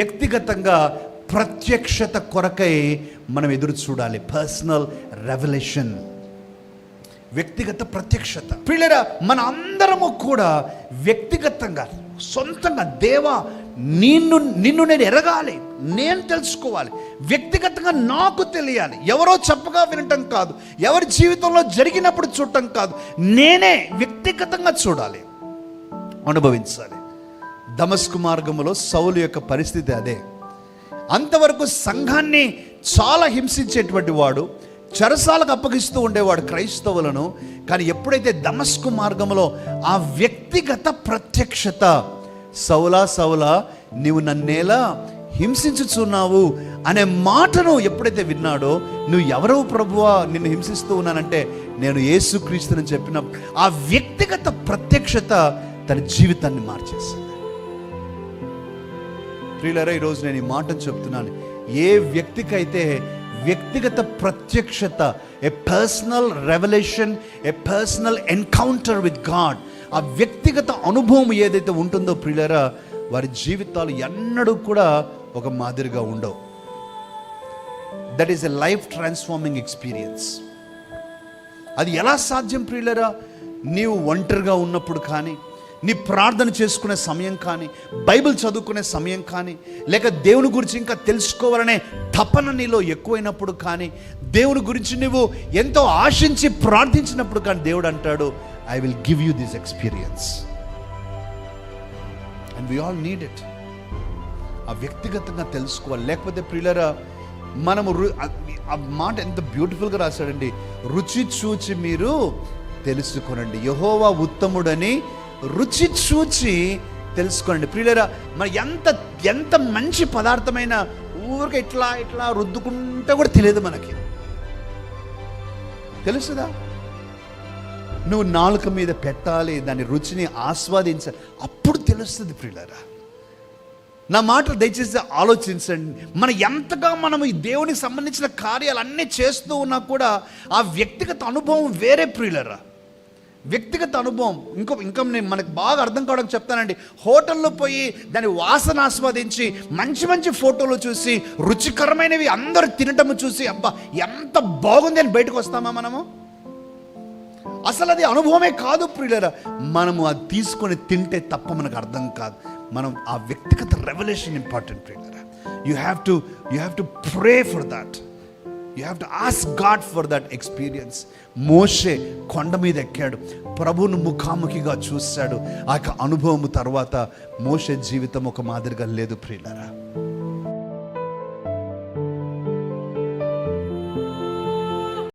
వ్యక్తిగతంగా ప్రత్యక్షత కొరకై మనం ఎదురు చూడాలి. పర్సనల్ రెవల్యూషన్, వ్యక్తిగత ప్రత్యక్షత. ప్రియులారా, మన అందరము కూడా వ్యక్తిగతంగా సొంతంగా దేవా నిన్ను నేను ఎరగాలి, నేను తెలుసుకోవాలి, వ్యక్తిగతంగా నాకు తెలియాలి. ఎవరో చెప్పగా వినటం కాదు, ఎవరి జీవితంలో జరిగినప్పుడు చూడటం కాదు, నేనే వ్యక్తిగతంగా చూడాలి, అనుభవించాలి. దమస్కు మార్గములో సౌలు యొక్క పరిస్థితి అదే. అంతవరకు సంఘాన్ని చాలా హింసించేటువంటి వాడు, చెరసాలకు అప్పగిస్తూ ఉండేవాడు క్రైస్తవులను. కానీ ఎప్పుడైతే దమస్కు మార్గంలో ఆ వ్యక్తిగత ప్రత్యక్షత, సౌలా సౌలా నీవు నన్నేలా హింసించుచున్నావు అనే మాటను ఎప్పుడైతే విన్నాడో, నువ్వు ఎవరవు ప్రభువా నిన్ను హింసిస్తూ ఉన్నానంటే నేను యేసుక్రీస్తుని చెప్పిన ఆ వ్యక్తిగత ప్రత్యక్షత తన జీవితాన్ని మార్చేసింది. ప్రియులారా, ఈరోజు నేను ఈ మాటను చెప్తున్నాను. ఏ వ్యక్తికైతే వ్యక్తిగత ప్రత్యక్షత, a personal revolution, a personal encounter with God, ఆ వ్యక్తిగత అనుభవం ఏదైతే ఉంటుందో ప్రియులారా, వారి జీవితాలు ఎన్నడూ కూడా ఒక మాదిరిగా ఉండవు. That is a life transforming experience. అది ఎలా సాధ్యం ప్రియులారా? నీవు ఒంటరిగా ఉన్నప్పుడు కానీ, నీ ప్రార్థన చేసుకునే సమయం కానీ, బైబిల్ చదువుకునే సమయం కానీ, లేక దేవుని గురించి ఇంకా తెలుసుకోవాలనే తపన నీలో ఎక్కువైనప్పుడు కానీ, దేవుని గురించి నువ్వు ఎంతో ఆశించి ప్రార్థించినప్పుడు కానీ దేవుడు అంటాడు, I will give you this experience. And we all need it. ఆ వ్యక్తిగతంగా తెలుసుకోవాలి. లేకపోతే ప్రియులారా, మనము ఆ మాట ఎంత బ్యూటిఫుల్గా రాశాడండి, రుచి చూచి మీరు తెలుసుకొనండి, యెహోవా ఉత్తముడని రుచి చూచి తెలుసుకోండి. ప్రియులారా, మరి ఎంత మంచి పదార్థమైన ఊరికి ఇట్లా రుద్దుకుంటే కూడా తెలియదు మనకి, తెలుసుదా? నువ్వు నాలుక మీద పెట్టాలి, దాని రుచిని ఆస్వాదించాలి, అప్పుడు తెలుస్తుంది. ప్రియులారా, నా మాటలు దయచేసి ఆలోచించండి. మనం ఈ దేవునికి సంబంధించిన కార్యాలన్నీ చేస్తూ ఉన్నా కూడా ఆ వ్యక్తిగత అనుభవం వేరే ప్రియులారా. వ్యక్తిగత అనుభవం ఇంకా నేను మనకు బాగా అర్థం కావడానికి చెప్తానండి. హోటల్లో పోయి దాని వాసన ఆస్వాదించి మంచి ఫోటోలు చూసి రుచికరమైనవి అందరూ తినటము చూసి అబ్బా ఎంత బాగుంది అని బయటకు వస్తామా మనము? అసలు అది అనుభవమే కాదు ప్రియులారా. మనము అది తీసుకొని తింటే తప్ప మనకు అర్థం కాదు. మనం ఆ వ్యక్తిగత రెవల్యూషన్ ఇంపార్టెంట్ ప్రియులారా. You have to pray for that. You have to ask God for that experience. మోషే కొండ మీద ఎక్కాడు, ప్రభువును ముఖాముఖిగా చూశాడు. ఆ యొక్క అనుభవం తర్వాత మోషే జీవితం ఒక మాదిరిగా లేదు ప్రియులారా.